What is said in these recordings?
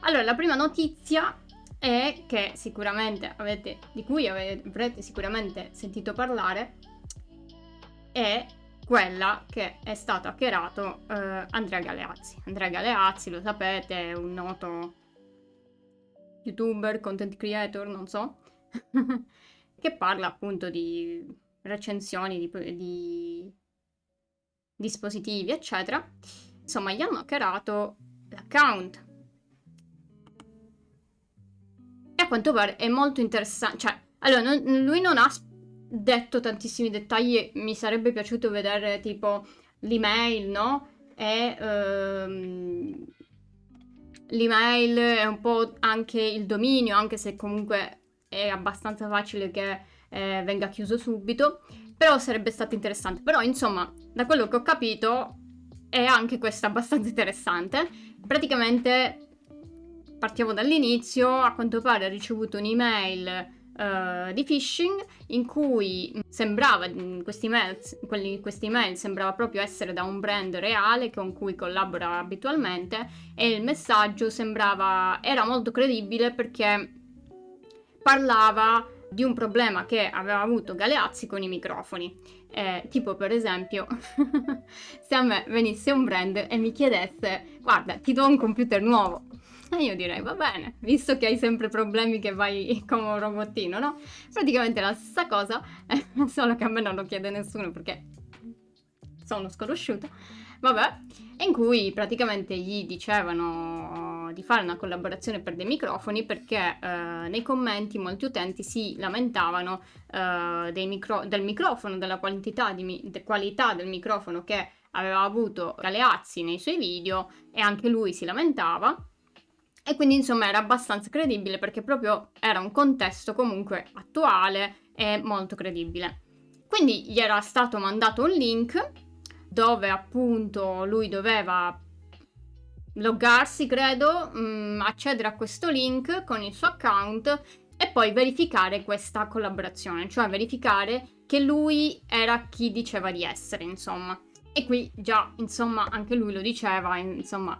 Allora, la prima notizia è che sicuramente di cui avrete sicuramente sentito parlare, è quella che è stato hackerato Andrea Galeazzi. Andrea Galeazzi, lo sapete, è un noto youtuber, content creator, non so, che parla appunto di recensioni di dispositivi, eccetera. Insomma, gli hanno hackerato l'account. E a quanto pare è molto interessante. Cioè, allora, lui non ha detto tantissimi dettagli. Mi sarebbe piaciuto vedere tipo l'email, no? E l'email è un po' anche il dominio, anche se comunque è abbastanza facile che venga chiuso subito. Però sarebbe stato interessante. Però, insomma, da quello che ho capito, è anche questa abbastanza interessante. Praticamente partiamo dall'inizio. A quanto pare ha ricevuto un'email di phishing in cui sembrava, questi email sembrava proprio essere da un brand reale con cui collabora abitualmente, e il messaggio era molto credibile perché parlava di un problema che aveva avuto Galeazzi con i microfoni. Tipo, per esempio, se a me venisse un brand e mi chiedesse: guarda, ti do un computer nuovo, e io direi: va bene, visto che hai sempre problemi che vai come un robottino, no? Praticamente la stessa cosa, solo che a me non lo chiede nessuno perché sono sconosciuto. Vabbè, in cui praticamente gli dicevano di fare una collaborazione per dei microfoni perché nei commenti molti utenti si lamentavano del microfono, della qualità del microfono che aveva avuto Galeazzi nei suoi video, e anche lui si lamentava. E quindi insomma era abbastanza credibile perché proprio era un contesto comunque attuale e molto credibile. Quindi gli era stato mandato un link dove appunto lui doveva loggarsi, credo, accedere a questo link con il suo account e poi verificare questa collaborazione, cioè verificare che lui era chi diceva di essere, insomma. E qui già, insomma, anche lui lo diceva, insomma,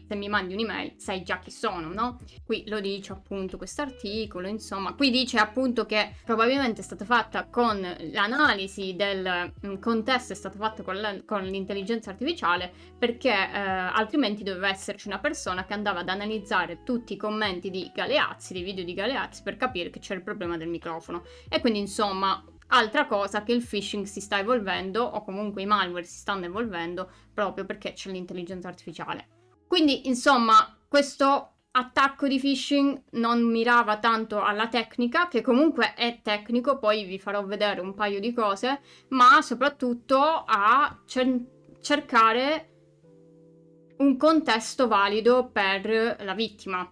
se mi mandi un'email sai già chi sono, no? Qui lo dice appunto quest'articolo, insomma. Qui dice appunto che probabilmente è stata fatta con l'analisi del contesto, è stata fatta con l'intelligenza artificiale, perché altrimenti doveva esserci una persona che andava ad analizzare tutti i commenti di Galeazzi, dei video di Galeazzi, per capire che c'era il problema del microfono. E quindi insomma, altra cosa, che il phishing si sta evolvendo, o comunque i malware si stanno evolvendo, proprio perché c'è l'intelligenza artificiale. Quindi, insomma, questo attacco di phishing non mirava tanto alla tecnica, che comunque è tecnico, poi vi farò vedere un paio di cose, ma soprattutto a cercare un contesto valido per la vittima.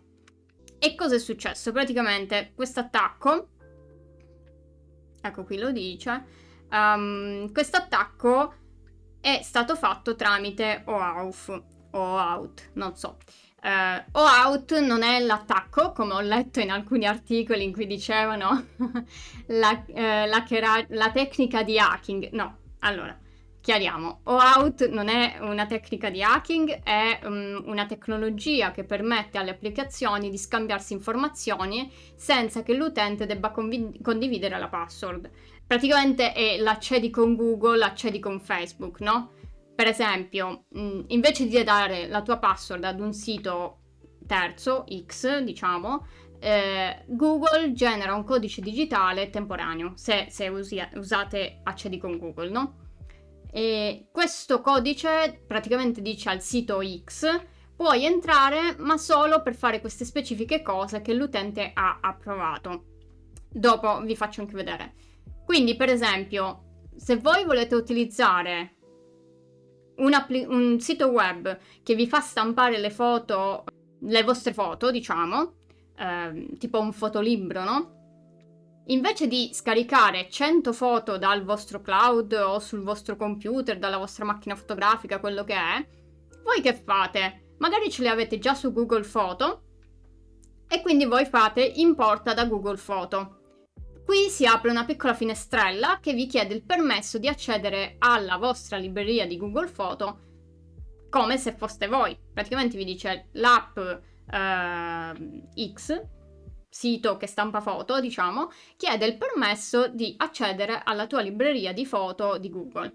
E cosa è successo? Praticamente questo attacco, ecco qui lo dice, questo attacco è stato fatto tramite OAuth, non so. OAuth non è l'attacco, come ho letto in alcuni articoli in cui dicevano la tecnica di hacking. No, allora, chiariamo. OAuth non è una tecnica di hacking, è una tecnologia che permette alle applicazioni di scambiarsi informazioni senza che l'utente debba condividere la password. Praticamente è l'accedi con Google, accedi con Facebook, no? Per esempio, invece di dare la tua password ad un sito terzo, X, diciamo, Google genera un codice digitale temporaneo, se usate accedi con Google, no? E questo codice praticamente dice al sito X: puoi entrare, ma solo per fare queste specifiche cose che l'utente ha approvato. Dopo vi faccio anche vedere. Quindi, per esempio, se voi volete utilizzare un sito web che vi fa stampare le vostre foto, diciamo, tipo un fotolibro, no? Invece di scaricare 100 foto dal vostro cloud o sul vostro computer, dalla vostra macchina fotografica, quello che è, voi che fate? Magari ce le avete già su Google Foto e quindi voi fate importa da Google Foto. Qui si apre una piccola finestrella che vi chiede il permesso di accedere alla vostra libreria di Google Foto come se foste voi. Praticamente vi dice: l'app X, sito che stampa foto, diciamo, chiede il permesso di accedere alla tua libreria di foto di Google.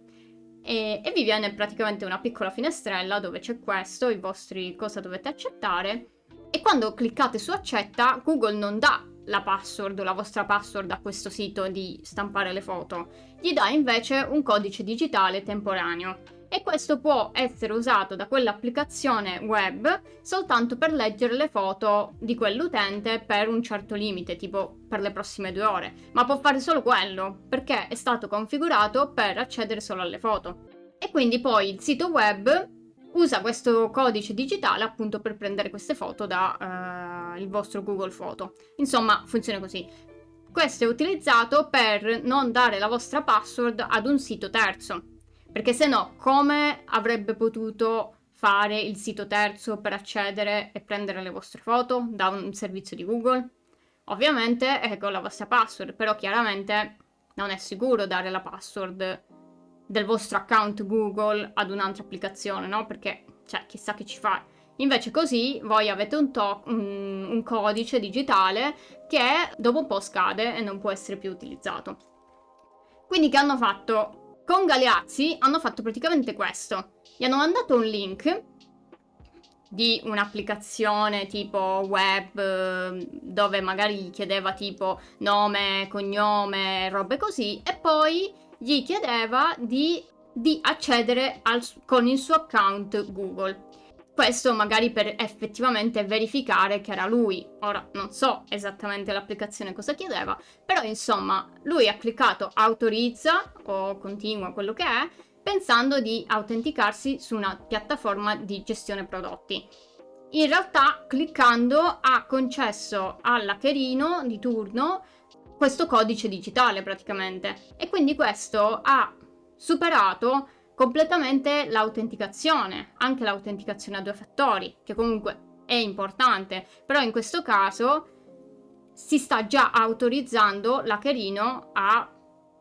E vi viene praticamente una piccola finestrella dove c'è questo, i vostri cosa dovete accettare, e quando cliccate su accetta, Google non dà la password o la vostra password a questo sito di stampare le foto, gli dà invece un codice digitale temporaneo. E questo può essere usato da quell'applicazione web soltanto per leggere le foto di quell'utente per un certo limite, tipo per le prossime 2 ore, ma può fare solo quello, perché è stato configurato per accedere solo alle foto. E quindi poi il sito web usa questo codice digitale appunto per prendere queste foto da il vostro Google Foto. Insomma, funziona così. Questo è utilizzato per non dare la vostra password ad un sito terzo. Perché se no, come avrebbe potuto fare il sito terzo per accedere e prendere le vostre foto da un servizio di Google? Ovviamente è con la vostra password, però chiaramente non è sicuro dare la password del vostro account Google ad un'altra applicazione, no? Perché, cioè, chissà che ci fa. Invece così voi avete un codice digitale che dopo un po' scade e non può essere più utilizzato. Quindi che hanno fatto? Con Galeazzi hanno fatto praticamente questo. Gli hanno mandato un link di un'applicazione tipo web dove magari gli chiedeva tipo nome, cognome, robe così, e poi gli chiedeva di accedere con il suo account Google. Questo magari per effettivamente verificare che era lui. Ora non so esattamente l'applicazione cosa chiedeva, però insomma lui ha cliccato autorizza o continua, quello che è, pensando di autenticarsi su una piattaforma di gestione prodotti. In realtà cliccando ha concesso all'hackerino di turno questo codice digitale praticamente, e quindi questo ha superato completamente l'autenticazione, anche l'autenticazione a 2 fattori, che comunque è importante, però in questo caso si sta già autorizzando l'hackerino a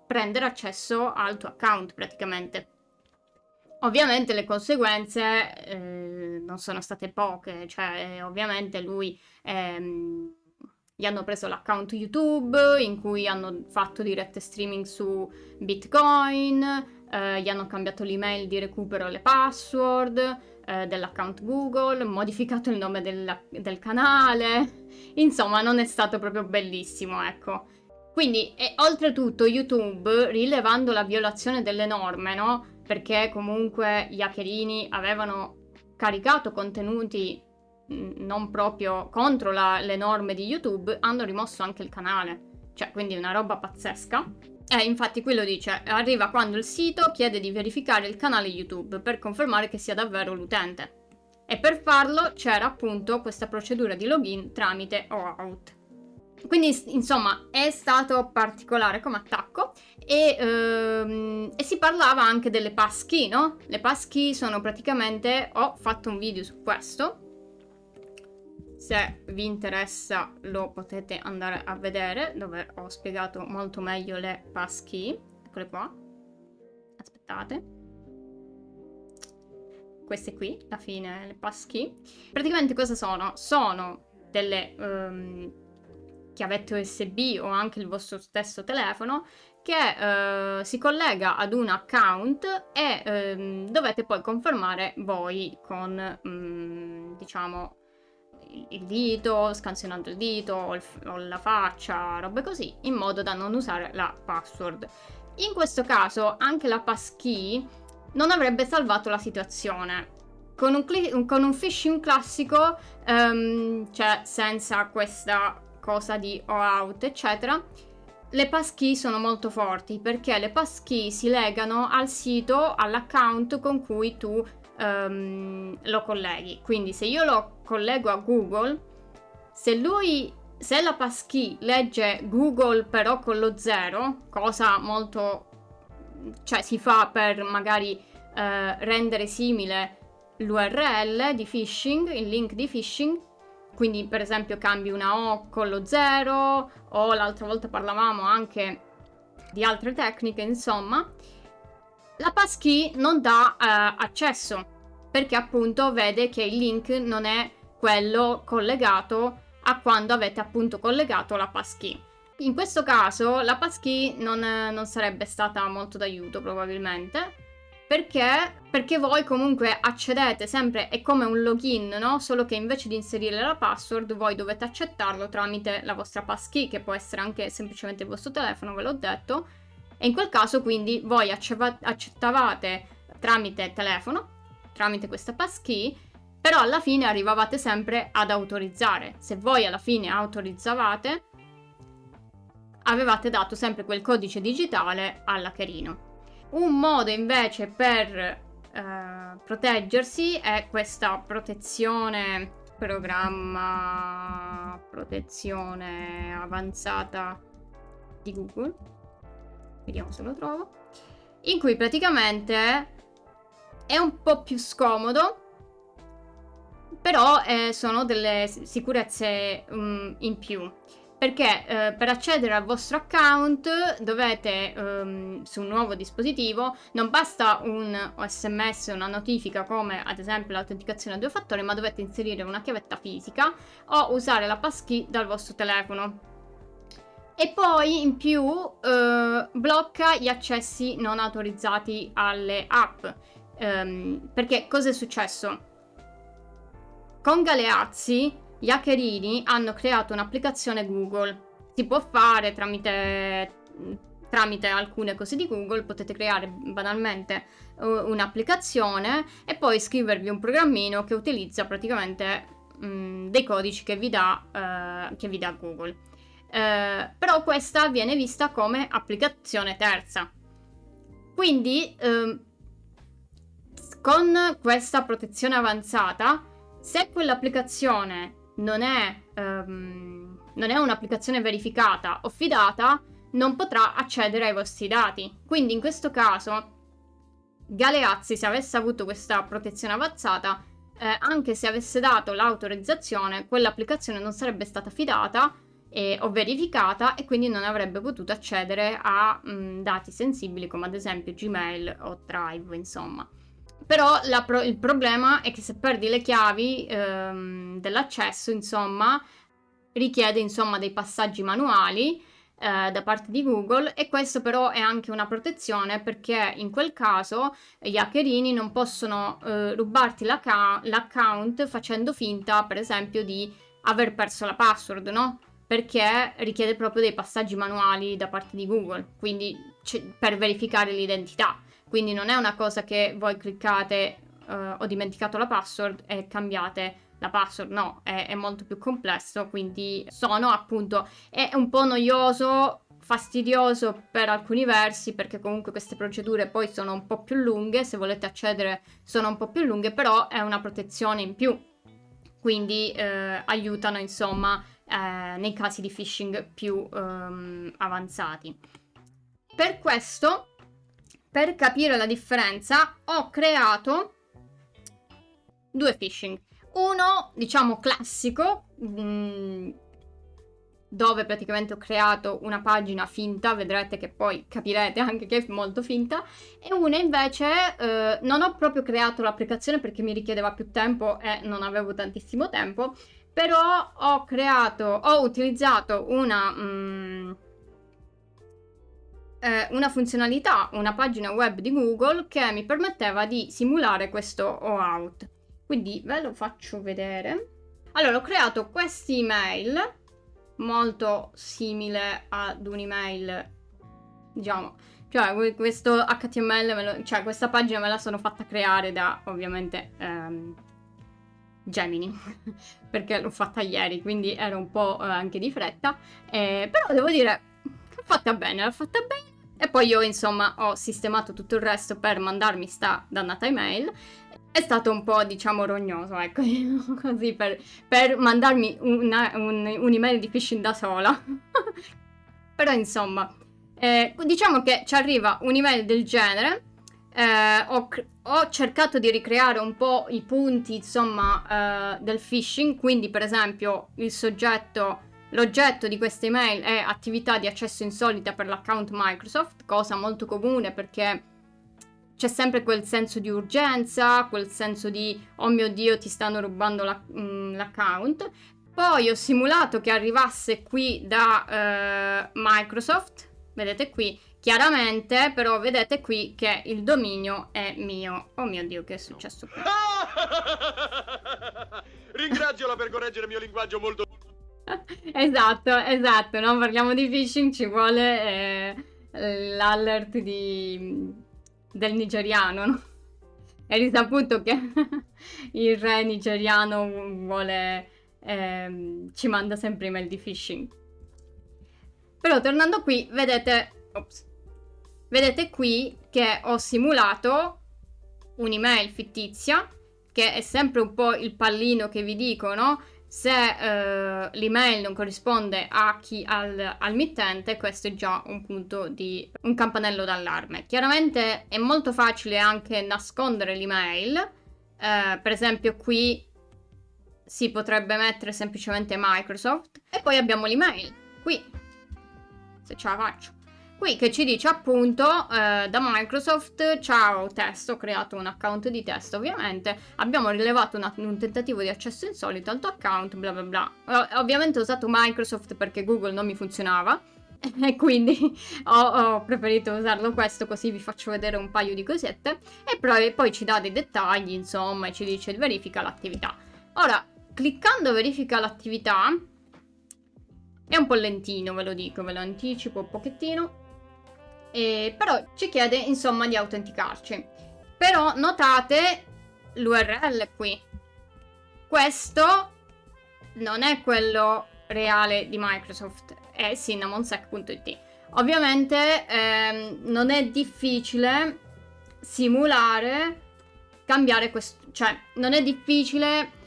prendere accesso al tuo account praticamente. Ovviamente le conseguenze non sono state poche, cioè ovviamente lui gli hanno preso l'account YouTube in cui hanno fatto dirette streaming su Bitcoin, gli hanno cambiato l'email di recupero e le password dell'account Google, modificato il nome del canale, insomma non è stato proprio bellissimo, ecco. Quindi, oltretutto YouTube, rilevando la violazione delle norme, no? Perché comunque gli hackerini avevano caricato contenuti non proprio contro le norme di YouTube, hanno rimosso anche il canale. Cioè, quindi una roba pazzesca. Infatti qui lo dice, arriva quando il sito chiede di verificare il canale YouTube per confermare che sia davvero l'utente. E per farlo c'era appunto questa procedura di login tramite OAuth. Quindi insomma è stato particolare come attacco e si parlava anche delle passkey, no? Le passkey sono praticamente, ho fatto un video su questo, se vi interessa lo potete andare a vedere, dove ho spiegato molto meglio le passkey. Eccole qua, aspettate, queste qui, alla fine le passkey. Praticamente cosa sono? Sono delle chiavette USB o anche il vostro stesso telefono che si collega ad un account e dovete poi confermare voi con diciamo il dito, scansionando il dito o la faccia, robe così, in modo da non usare la password. In questo caso anche la passkey non avrebbe salvato la situazione. Con un phishing classico, cioè senza questa cosa di OAuth eccetera, le passkey sono molto forti perché le passkey si legano al sito, all'account con cui tu lo colleghi. Quindi se io lo collego a Google, se la passkey legge Google però con lo 0, cosa molto, cioè si fa per magari rendere simile l'URL di phishing, il link di phishing, quindi per esempio cambi una O con lo 0, o l'altra volta parlavamo anche di altre tecniche, insomma, la passkey non dà accesso perché appunto vede che il link non è quello collegato a quando avete appunto collegato la passkey. In questo caso la passkey non sarebbe stata molto d'aiuto probabilmente, perché voi comunque accedete sempre, è come un login, no? Solo che invece di inserire la password voi dovete accettarlo tramite la vostra passkey, che può essere anche semplicemente il vostro telefono, ve l'ho detto, e in quel caso quindi voi accettavate tramite telefono, tramite questa passkey, però alla fine arrivavate sempre ad autorizzare. Se voi alla fine autorizzavate, avevate dato sempre quel codice digitale all'hackerino. Un modo invece per proteggersi è questa programma protezione avanzata di Google. Vediamo se lo trovo. In cui praticamente è un po' più scomodo, però sono delle sicurezze in più. Perché per accedere al vostro account dovete, su un nuovo dispositivo, non basta un SMS, una notifica come ad esempio l'autenticazione a 2 fattori, ma dovete inserire una chiavetta fisica o usare la passkey dal vostro telefono. E poi in più blocca gli accessi non autorizzati alle app. Perché cosa è successo? Con Galeazzi gli hackerini hanno creato un'applicazione Google. Si può fare tramite alcune cose di Google, potete creare banalmente un'applicazione e poi scrivervi un programmino che utilizza praticamente dei codici che vi dà Google. Però questa viene vista come applicazione terza. Quindi con questa protezione avanzata, se quell'applicazione non è un'applicazione verificata o fidata, non potrà accedere ai vostri dati. Quindi in questo caso Galeazzi, se avesse avuto questa protezione avanzata, anche se avesse dato l'autorizzazione, quell'applicazione non sarebbe stata fidata o verificata e quindi non avrebbe potuto accedere a dati sensibili come ad esempio Gmail o Drive, insomma. Però il problema è che se perdi le chiavi dell'accesso, insomma, richiede insomma dei passaggi manuali da parte di Google, e questo però è anche una protezione, perché in quel caso gli hackerini non possono rubarti l'account facendo finta, per esempio, di aver perso la password, no? Perché richiede proprio dei passaggi manuali da parte di Google, quindi per verificare l'identità. Quindi non è una cosa che voi cliccate ho dimenticato la password e cambiate la password, no, è molto più complesso, quindi è un po' noioso, fastidioso per alcuni versi, perché comunque queste procedure poi sono un po' più lunghe, se volete accedere sono un po' più lunghe, però è una protezione in più, quindi aiutano insomma nei casi di phishing più avanzati. Per questo, per capire la differenza, ho creato 2 phishing. Uno, diciamo, classico, dove praticamente ho creato una pagina finta, vedrete che poi capirete anche che è molto finta, e una invece non ho proprio creato l'applicazione perché mi richiedeva più tempo e non avevo tantissimo tempo, però ho utilizzato una funzionalità, una pagina web di Google che mi permetteva di simulare questo OAuth. Quindi ve lo faccio vedere. Allora, ho creato quest'email molto simile ad un'email, diciamo, cioè questo HTML, cioè questa pagina me la sono fatta creare da, ovviamente, Gemini, perché l'ho fatta ieri, quindi ero un po' anche di fretta, però devo dire, l'ho fatta bene. E poi io, insomma, ho sistemato tutto il resto per mandarmi sta dannata email. È stato un po', diciamo, rognoso, ecco, così per mandarmi un'email di phishing da sola. Però, insomma, diciamo che ci arriva un'email del genere. Ho cercato di ricreare un po' i punti, insomma, del phishing. Quindi, per esempio, l'oggetto di questa email è attività di accesso insolita per l'account Microsoft, cosa molto comune perché c'è sempre quel senso di urgenza, quel senso di oh mio Dio, ti stanno rubando l'account. Poi ho simulato che arrivasse qui da Microsoft, vedete qui, chiaramente, però vedete qui che il dominio è mio. Oh mio Dio, che è successo qui? Ringraziola per correggere il mio linguaggio molto... Esatto, no? Parliamo di phishing, ci vuole l'alert del nigeriano, no? È risaputo che il re nigeriano vuole, ci manda sempre email di phishing. Però tornando qui, vedete qui che ho simulato un'email fittizia, che è sempre un po' il pallino che vi dico, no? Se l'email non corrisponde al mittente, questo è già un punto di un campanello d'allarme. Chiaramente è molto facile anche nascondere l'email, per esempio qui si potrebbe mettere semplicemente Microsoft e poi abbiamo l'email, qui, se ce la faccio. Qui che ci dice appunto da Microsoft, ciao test, ho creato un account di test ovviamente, abbiamo rilevato un tentativo di accesso insolito al tuo account, bla bla bla. Ovviamente ho usato Microsoft perché Google non mi funzionava e quindi ho preferito usarlo questo, così vi faccio vedere un paio di cosette e poi ci dà dei dettagli, insomma, e ci dice verifica l'attività. Ora, cliccando verifica l'attività, è un po' lentino, ve lo dico, ve lo anticipo un pochettino. Però ci chiede insomma di autenticarci. Però notate l'URL qui. Questo non è quello reale di Microsoft, è cinnamonsec.it. Ovviamente non è difficile simulare, cambiare questo, cioè non è difficile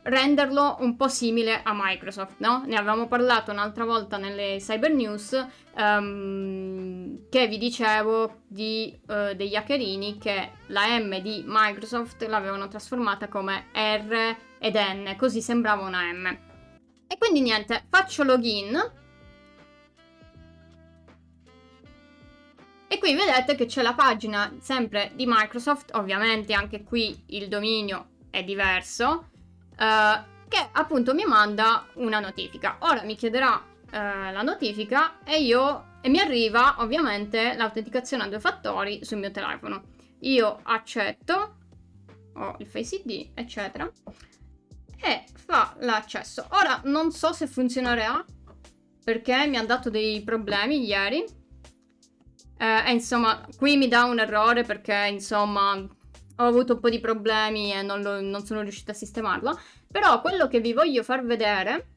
renderlo un po' simile a Microsoft, no? Ne avevamo parlato un'altra volta nelle Cyber News, che vi dicevo degli hackerini che la M di Microsoft l'avevano trasformata come R ed N, così sembrava una M. E quindi niente, faccio login e qui vedete che c'è la pagina sempre di Microsoft, ovviamente anche qui il dominio è diverso, che appunto mi manda una notifica. Ora mi chiederà la notifica e mi arriva ovviamente l'autenticazione a 2 fattori sul mio telefono. Io accetto, ho il Face ID, eccetera, e fa l'accesso. Ora non so se funzionerà perché mi ha dato dei problemi ieri. E insomma, qui mi dà un errore perché insomma ho avuto un po' di problemi e non sono riuscita a sistemarla. Però quello che vi voglio far vedere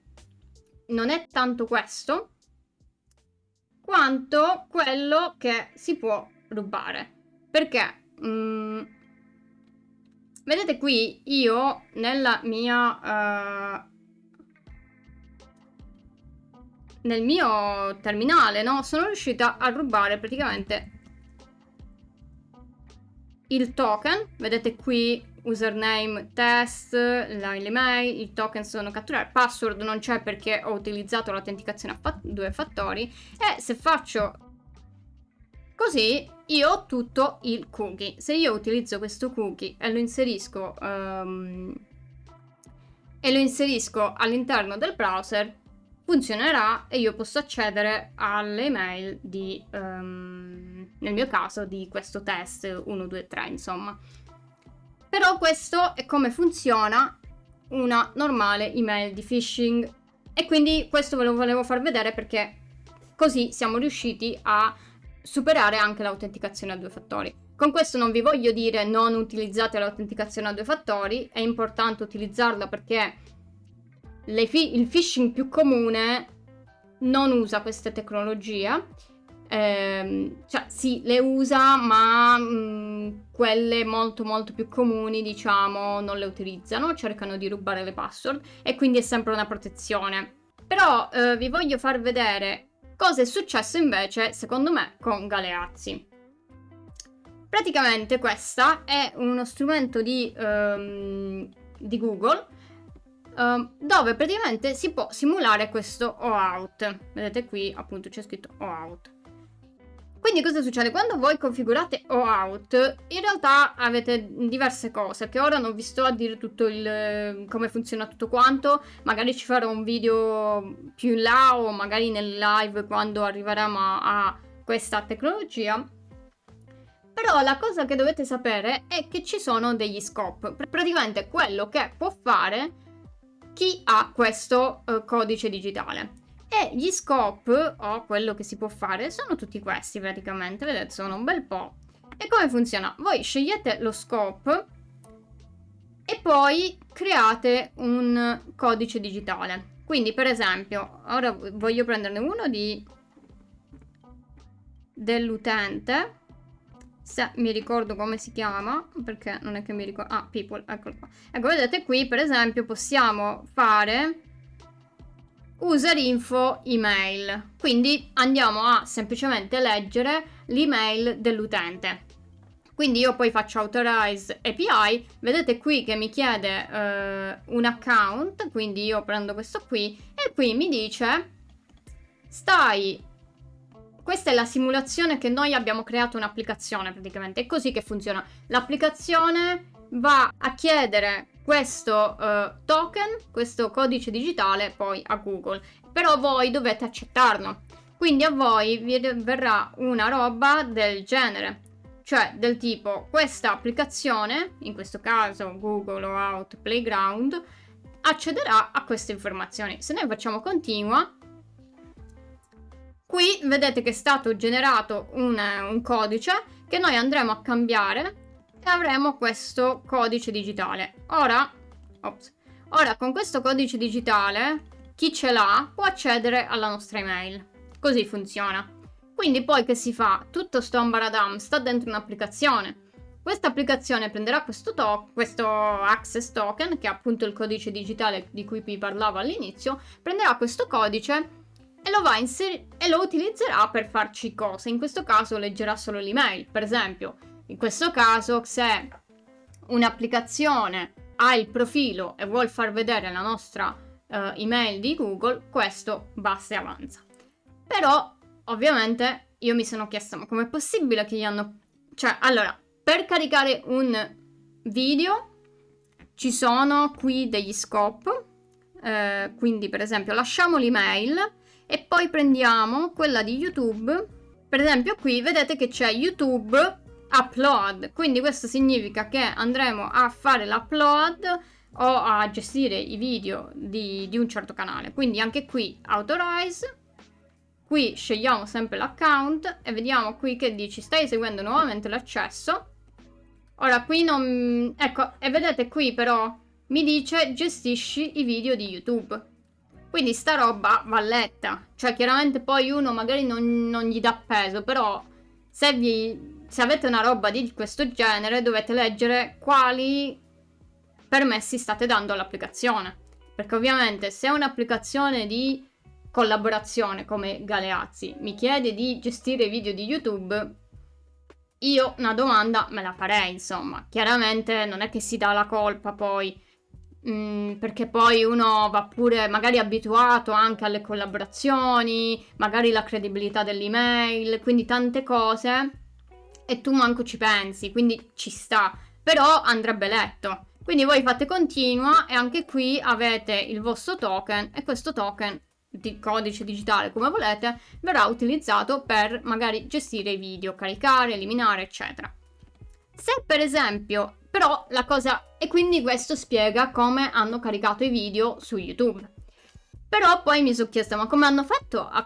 non è tanto questo, quanto quello che si può rubare. Perché vedete qui io nella mia nel mio terminale, no, sono riuscita a rubare praticamente il token, vedete qui username test, l'email, il token sono catturati, password non c'è perché ho utilizzato l'autenticazione a 2 fattori e se faccio così io ho tutto il cookie. Se io utilizzo questo cookie e lo inserisco all'interno del browser, funzionerà e io posso accedere alle email nel mio caso di questo test 1, 2, 3, insomma. Però questo è come funziona una normale email di phishing e quindi questo ve lo volevo far vedere perché così siamo riusciti a superare anche l'autenticazione a 2 fattori. Con questo non vi voglio dire non utilizzate l'autenticazione a 2 fattori, è importante utilizzarla perché il phishing più comune non usa queste tecnologie, cioè sì, le usa, ma quelle molto molto più comuni, diciamo, non le utilizzano, cercano di rubare le password e quindi è sempre una protezione. Però vi voglio far vedere cosa è successo invece, secondo me, con Galeazzi. Praticamente questo è uno strumento di Google dove praticamente si può simulare questo OAuth. Vedete qui appunto c'è scritto OAuth. Quindi cosa succede? Quando voi configurate OAuth, in realtà avete diverse cose, che ora non vi sto a dire tutto come funziona tutto quanto, magari ci farò un video più in là o magari nel live quando arriveremo a questa tecnologia. Però la cosa che dovete sapere è che ci sono degli scope, praticamente quello che può fare chi ha questo codice digitale. E gli scope, o quello che si può fare, sono tutti questi praticamente, vedete, sono un bel po'. E come funziona? Voi scegliete lo scope e poi create un codice digitale. Quindi, per esempio, ora voglio prenderne uno dell'utente, se mi ricordo come si chiama, perché non è che mi ricordo. Ah, people, eccolo qua. Ecco, vedete qui, per esempio, possiamo fare user info email, quindi andiamo a semplicemente leggere l'email dell'utente. Quindi io poi faccio authorize API, vedete qui che mi chiede un account, quindi io prendo questo qui e qui mi dice questa è la simulazione che noi abbiamo creato un'applicazione praticamente, è così che funziona. L'applicazione va a chiedere questo token, questo codice digitale poi a Google, però voi dovete accettarlo, quindi a voi vi verrà una roba del genere, cioè del tipo questa applicazione, in questo caso Google OAuth Playground, accederà a queste informazioni. Se noi facciamo continua, qui vedete che è stato generato un codice che noi andremo a cambiare e avremo questo codice digitale. Ora con questo codice digitale chi ce l'ha può accedere alla nostra email. Così funziona. Quindi poi che si fa? Tutto sto ambaradam sta dentro un'applicazione. Questa applicazione prenderà questo access token, che è appunto il codice digitale di cui vi parlavo all'inizio, prenderà questo codice e lo va a e lo utilizzerà per farci cose. In questo caso leggerà solo l'email. Per esempio, in questo caso, se un'applicazione ha il profilo e vuol far vedere la nostra email di Google, questo basta e avanza. Però, ovviamente, io mi sono chiesta, ma com'è possibile che gli hanno... Cioè, allora, per caricare un video ci sono qui degli scope, quindi per esempio lasciamo l'email e poi prendiamo quella di YouTube. Per esempio qui vedete che c'è YouTube upload, quindi questo significa che andremo a fare l'upload o a gestire i video di un certo canale. Quindi anche qui authorize, qui scegliamo sempre l'account e vediamo qui che dici stai eseguendo nuovamente l'accesso. Ora qui non... ecco, e vedete qui però mi dice gestisci i video di YouTube. Quindi sta roba va letta, cioè chiaramente poi uno magari non gli dà peso, però se avete una roba di questo genere dovete leggere quali permessi state dando all'applicazione, perché ovviamente se un'applicazione di collaborazione come Galeazzi mi chiede di gestire i video di YouTube, io una domanda me la farei, insomma. Chiaramente non è che si dà la colpa poi, perché poi uno va pure magari abituato anche alle collaborazioni, magari la credibilità dell'email, quindi tante cose e tu manco ci pensi, quindi ci sta, però andrebbe letto. Quindi voi fate continua e anche qui avete il vostro token e questo token di codice digitale, come volete, verrà utilizzato per magari gestire i video, caricare, eliminare, eccetera. Se per esempio, però la cosa, e quindi questo spiega come hanno caricato i video su YouTube. Però poi mi sono chiesta, ma come hanno fatto a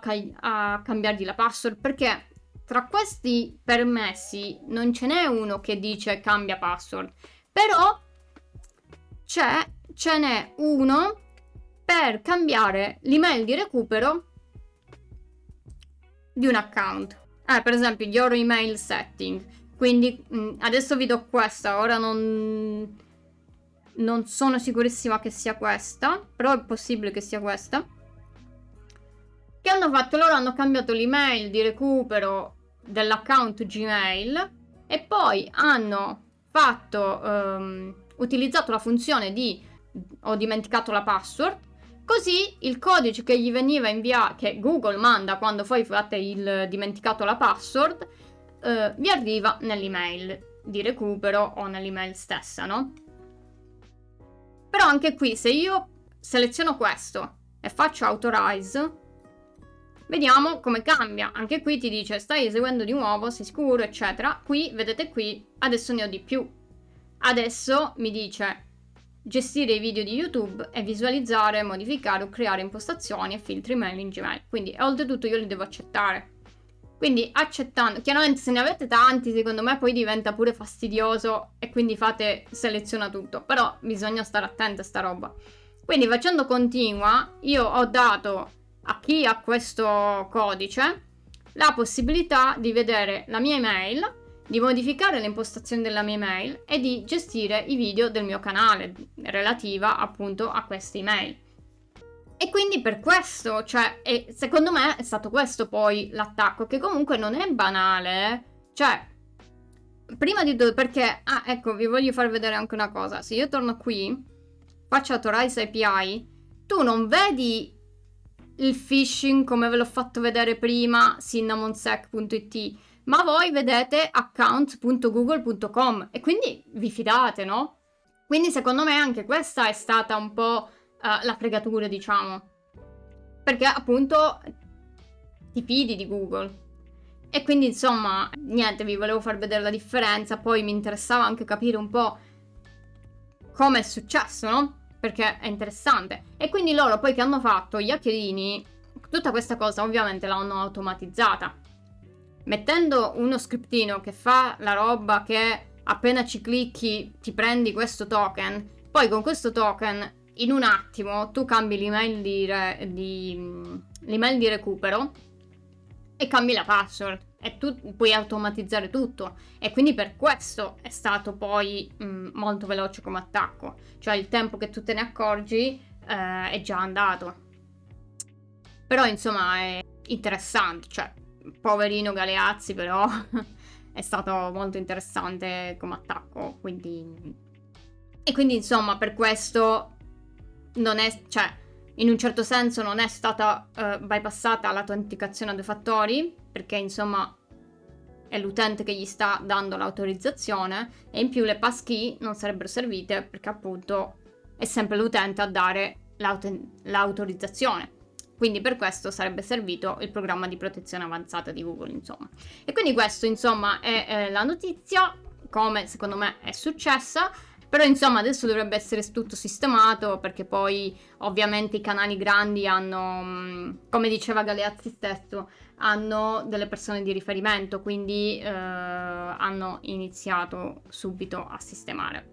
cambiargli la password? Perché tra questi permessi non ce n'è uno che dice cambia password, però ce n'è uno per cambiare l'email di recupero di un account. Per esempio, your email setting. Quindi adesso vi do questa, ora non sono sicurissima che sia questa, però è possibile che sia questa. Che hanno fatto? Loro hanno cambiato l'email di recupero dell'account Gmail e poi hanno utilizzato la funzione di ho dimenticato la password. Così il codice che gli veniva inviato, che Google manda quando poi fate il dimenticato la password, vi arriva nell'email di recupero o nell'email stessa, no? Però anche qui, se io seleziono questo e faccio authorize, vediamo come cambia. Anche qui ti dice stai eseguendo di nuovo, sei sicuro, eccetera. Qui, vedete qui, adesso ne ho di più. Adesso mi dice gestire i video di YouTube e visualizzare, modificare o creare impostazioni e filtri email in Gmail. Quindi oltretutto io li devo accettare. Quindi accettando, chiaramente se ne avete tanti secondo me poi diventa pure fastidioso e quindi fate seleziona tutto, però bisogna stare attenti a sta roba. Quindi facendo continua io ho dato a chi ha questo codice la possibilità di vedere la mia email, di modificare le impostazioni della mia email e di gestire i video del mio canale relativa appunto a queste email. E quindi per questo, cioè, secondo me è stato questo poi l'attacco, che comunque non è banale, cioè, prima di tutto, perché, ecco, vi voglio far vedere anche una cosa, se io torno qui, faccio Authorize API, tu non vedi il phishing come ve l'ho fatto vedere prima, cinnamonsec.it, ma voi vedete account.google.com e quindi vi fidate, no? Quindi secondo me anche questa è stata un po' la fregatura, diciamo, perché appunto ti fidi di Google. E quindi insomma niente, vi volevo far vedere la differenza. Poi mi interessava anche capire un po' come è successo, no? Perché è interessante. E quindi loro poi che hanno fatto gli hackerini, tutta questa cosa ovviamente l'hanno automatizzata, mettendo uno scriptino che fa la roba che appena ci clicchi ti prendi questo token. Poi con questo token in un attimo tu cambi l'email di recupero e cambi la password e tu puoi automatizzare tutto, e quindi per questo è stato poi molto veloce come attacco, cioè il tempo che tu te ne accorgi è già andato. Però insomma è interessante, cioè poverino Galeazzi, però è stato molto interessante come attacco, quindi insomma per questo non è, cioè in un certo senso non è stata bypassata l'autenticazione a due fattori, perché insomma è l'utente che gli sta dando l'autorizzazione, e in più le passkey non sarebbero servite perché appunto è sempre l'utente a dare l'autorizzazione. Quindi per questo sarebbe servito il programma di protezione avanzata di Google, insomma. E quindi questo, insomma, è la notizia, come secondo me è successa. Però insomma adesso dovrebbe essere tutto sistemato, perché poi ovviamente i canali grandi hanno, come diceva Galeazzi stesso, hanno delle persone di riferimento, quindi hanno iniziato subito a sistemare.